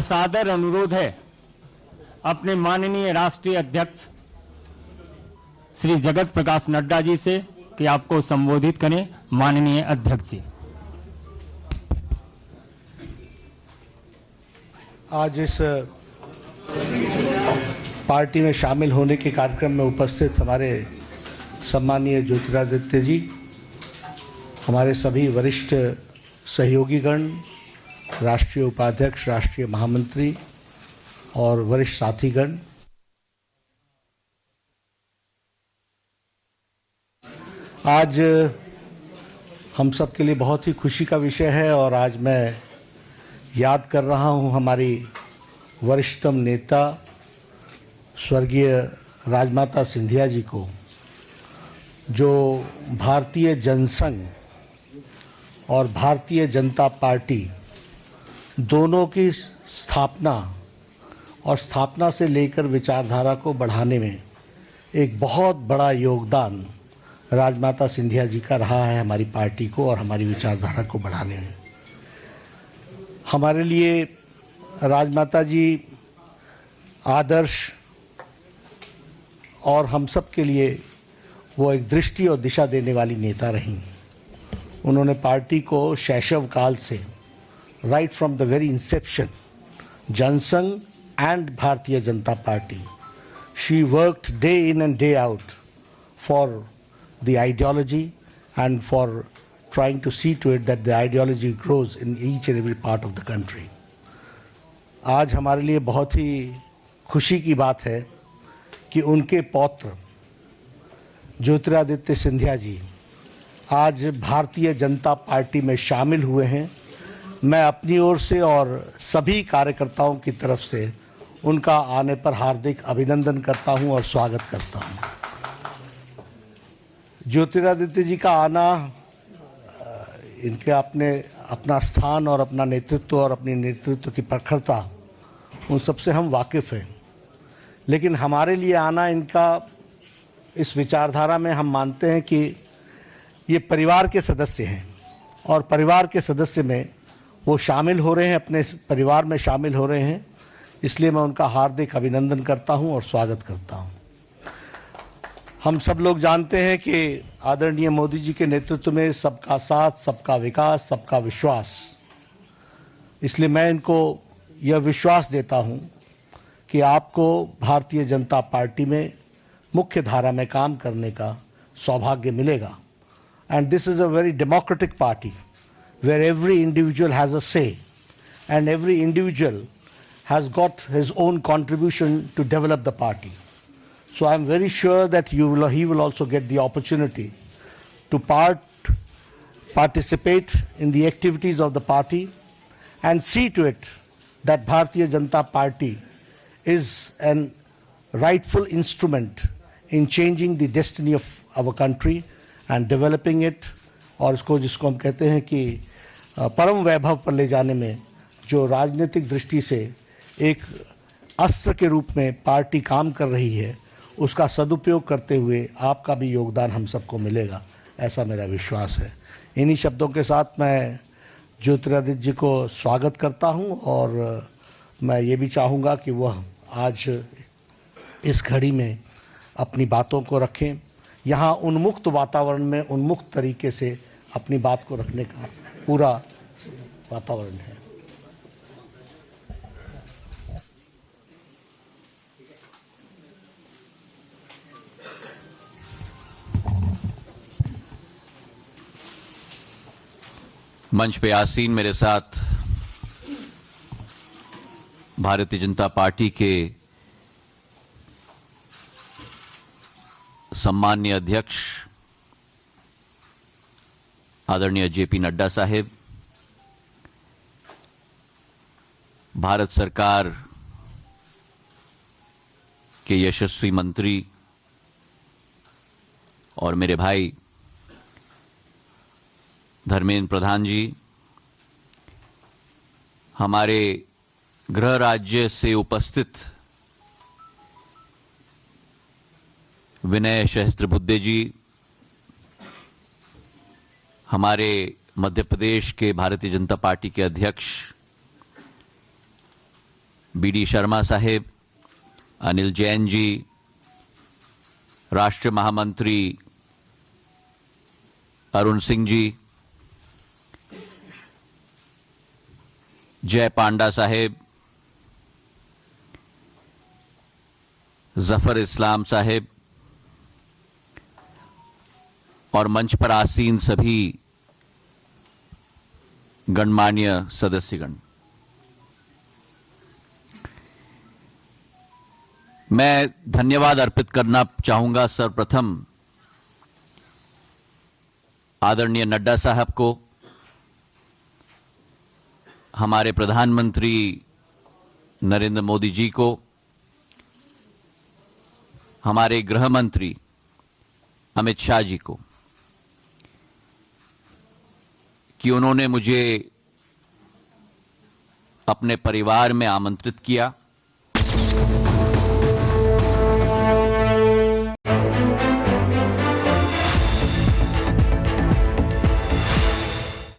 सादर अनुरोध है अपने माननीय राष्ट्रीय अध्यक्ष श्री जगत प्रकाश नड्डा जी से कि आपको संबोधित करें। माननीय अध्यक्ष जी। आज इस पार्टी में शामिल होने के कार्यक्रम में उपस्थित हमारे सम्मानीय ज्योतिरादित्य जी, हमारे सभी वरिष्ठ सहयोगीगण, राष्ट्रीय उपाध्यक्ष, राष्ट्रीय महामंत्री और वरिष्ठ साथीगण, आज हम सब के लिए बहुत ही खुशी का विषय है और आज मैं याद कर रहा हूं हमारी वरिष्ठतम नेता स्वर्गीय राजमाता सिंधिया जी को, जो भारतीय जनसंघ और भारतीय जनता पार्टी दोनों की स्थापना और स्थापना से लेकर विचारधारा को बढ़ाने में एक बहुत बड़ा योगदान राजमाता सिंधिया जी का रहा है हमारी पार्टी को और हमारी विचारधारा को बढ़ाने में। हमारे लिए राजमाता जी आदर्श और हम सब के लिए वो एक दृष्टि और दिशा देने वाली नेता रहीं। उन्होंने पार्टी को शैशव काल से, right from the very inception, Jansangh and Bharatiya Janata Party, she worked day in and day out for the ideology and for trying to see to it that the ideology grows in each and every part of the country. आज हमारे लिए बहुत ही खुशी की बात है कि उनके पौत्र ज्योतिरादित्य सिंधिया जी आज भारतीय जनता पार्टी में शामिल हुए हैं। मैं अपनी ओर से और सभी कार्यकर्ताओं की तरफ से उनका आने पर हार्दिक अभिनंदन करता हूं और स्वागत करता हूं। ज्योतिरादित्य जी का आना, इनके अपना स्थान और अपना नेतृत्व और अपनी नेतृत्व की प्रखरता, उन सबसे हम वाकिफ हैं, लेकिन हमारे लिए आना इनका इस विचारधारा में हम मानते हैं कि ये परिवार के सदस्य हैं और परिवार के सदस्य में वो शामिल हो रहे हैं, अपने परिवार में शामिल हो रहे हैं। इसलिए मैं उनका हार्दिक अभिनंदन करता हूं और स्वागत करता हूं। हम सब लोग जानते हैं कि आदरणीय मोदी जी के नेतृत्व में सबका साथ, सबका विकास, सबका विश्वास, इसलिए मैं इनको यह विश्वास देता हूं कि आपको भारतीय जनता पार्टी में मुख्य धारा में काम करने का सौभाग्य मिलेगा। And this is a very democratic party where every individual has a say and every individual has got his own contribution to develop the party. So I am very sure that he will also get the opportunity to participate in the activities of the party and see to it that Bharatiya Janata Party is an rightful instrument in changing the destiny of our country and developing it, और जिसको हम कहते हैं कि परम वैभव पर ले जाने में जो राजनीतिक दृष्टि से एक अस्त्र के रूप में पार्टी काम कर रही है, उसका सदुपयोग करते हुए आपका भी योगदान हम सबको मिलेगा, ऐसा मेरा विश्वास है। इन्हीं शब्दों के साथ मैं ज्योतिरादित्य जी को स्वागत करता हूं और मैं ये भी चाहूँगा कि वह आज इस घड़ी में अपनी बातों को रखें। यहाँ उन्मुक्त वातावरण में उन्मुक्त तरीके से अपनी बात को रखने का पूरा वातावरण है। मंच पे आसीन मेरे साथ भारतीय जनता पार्टी के सम्माननीय अध्यक्ष आदरणीय जेपी नड्डा साहेब, भारत सरकार के यशस्वी मंत्री और मेरे भाई धर्मेंद्र प्रधान जी, हमारे गृह राज्य से उपस्थित विनय सहस्त्रबुद्धे जी, हमारे मध्य प्रदेश के भारतीय जनता पार्टी के अध्यक्ष बीडी शर्मा साहेब, अनिल जैन जी, राष्ट्रीय महामंत्री अरुण सिंह जी, जय पांडा साहेब, जफर इस्लाम साहेब और मंच पर आसीन सभी गणमान्य सदस्यगण, मैं धन्यवाद अर्पित करना चाहूंगा सर्वप्रथम आदरणीय नड्डा साहब को, हमारे प्रधानमंत्री नरेंद्र मोदी जी को, हमारे गृह मंत्री अमित शाह जी को कि उन्होंने मुझे अपने परिवार में आमंत्रित किया